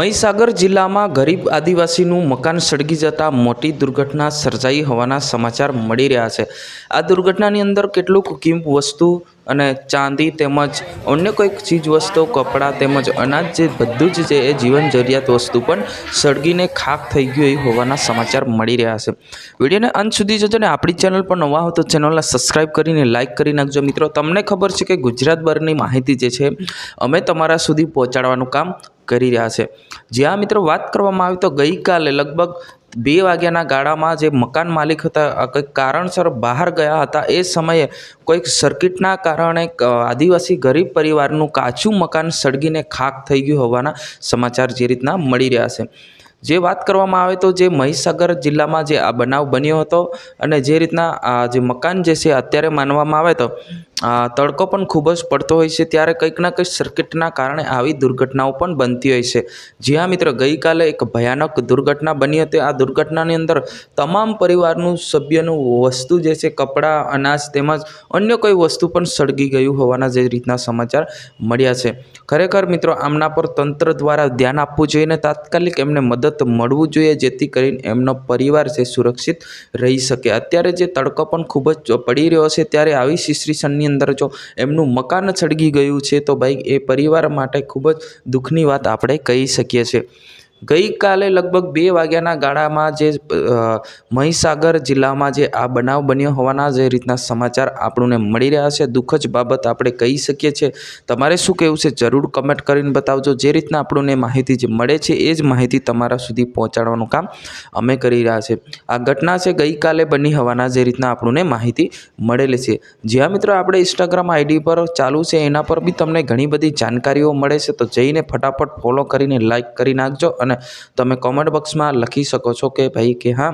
મહીસાગર જિલ્લામાં ગરીબ આદિવાસીનું મકાન સળગી જતા મોટી દુર્ઘટના સર્જાઈ હોવાના સમાચાર મળી રહ્યા છે। આ દુર્ઘટનાની અંદર કેટલુંક કિંમતી વસ્તુ અને ચાંદી તેમજ અન્ય કોઈક ચીજ વસ્તુઓ, કપડાં તેમજ અનાજ જે બધું જ છે એ જીવન જરૂરિયાત વસ્તુ પણ સળગીને ખાખ થઈ ગઈ હોવાના સમાચાર મળી રહ્યા છે। વિડીયોને અંત સુધી જોજો ને આપણી ચેનલ પર નવા હો તો ચેનલને સબસ્ક્રાઈબ કરીને લાઇક કરી નાખજો। મિત્રો, તમને ખબર છે કે ગુજરાતભરની માહિતી જે છે અમે તમારા સુધી પહોંચાડવાનું કામ કરી રહ્યા છે। જ્યાં મિત્રો વાત કરવામાં આવે તો ગઈકાલે લગભગ 2 વાગ્યાના ગાળામાં જે મકાન માલિક હતા કંઈક કારણસર બહાર ગયા હતા। એ સમયે કોઈક સર્કિટના કારણે આદિવાસી ગરીબ પરિવારનું કાચું મકાન સળગીને ખાખ થઈ ગયું હોવાના સમાચાર જે રીતના મળી રહ્યા છે। જે વાત કરવામાં આવે તો જે મહીસાગર જિલ્લામાં જે આ બનાવ બન્યો હતો અને જે રીતના આ જે મકાન જે છે અત્યારે માનવામાં આવે તો તડકો પણ ખૂબ જ પડતો હોય છે, ત્યારે કંઈક ના કંઈક સર્કિટના કારણે આવી દુર્ઘટનાઓ પણ બનતી હોય છે। જ્યાં મિત્રો ગઈકાલે એક ભયાનક દુર્ઘટના બની હતી। આ દુર્ઘટનાની અંદર તમામ પરિવારનું સભ્યનું વસ્તુ જે છે, કપડાં, અનાજ તેમજ અન્ય કોઈ વસ્તુ પણ સળગી ગયું હોવાના જે રીતના સમાચાર મળ્યા છે। ખરેખર મિત્રો આમના પર તંત્ર દ્વારા ધ્યાન આપવું જોઈએ અને તાત્કાલિક એમને મદદ મળવું જોઈએ, જેથી કરીને એમનો પરિવાર છે સુરક્ષિત રહી શકે। અત્યારે જે તડકો પણ ખૂબ જ પડી રહ્યો છે, ત્યારે આવી સિચ્યુએશનની અંદર જો એમનું મકાન સળગી ગયું છે તો ભાઈ એ પરિવાર માટે ખૂબ જ દુઃખની વાત આપણે કહી શકીએ છીએ। ગઈકાલે લગભગ 2 વાગ્યાના ગાળામાં જે મહીસાગર જિલ્લામાં જે આ બનાવ બન્યો હોવાના જે રીતના સમાચાર આપણને મળી રહ્યા છે, દુઃખ જ બાબત આપણે કહી શકીએ છીએ। તમારે શું કહેવું છે જરૂર કમેન્ટ કરીને બતાવજો। જે રીતના આપણને માહિતી જે મળે છે એ જ માહિતી તમારા સુધી પહોંચાડવાનું કામ અમે કરી રહ્યા છે। આ ઘટના છે ગઈકાલે બની હોવાના જે રીતના આપણને માહિતી મળેલી છે। જ્યાં મિત્રો આપણે ઇન્સ્ટાગ્રામ આઈડી પર ચાલુ છે એના પર બી તમને ઘણી બધી જાણકારીઓ મળે છે, તો જઈને ફટાફટ ફોલો કરીને લાઇક કરી નાખજો અને તમે કોમેન્ટ બોક્સમાં લખી શકો છો કે ભાઈ કે હા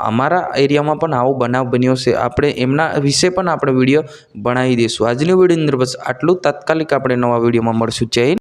અમારા એરિયામાં પણ આવો બનાવ બન્યો છે, આપણે એમના વિશે પણ આપણે વિડીયો બનાવી દઈશું। આજની વિડીયોની અંદર બસ આટલું। તાત્કાલિક આપણે નવા વિડીયોમાં મળશું। જય હિન્દ।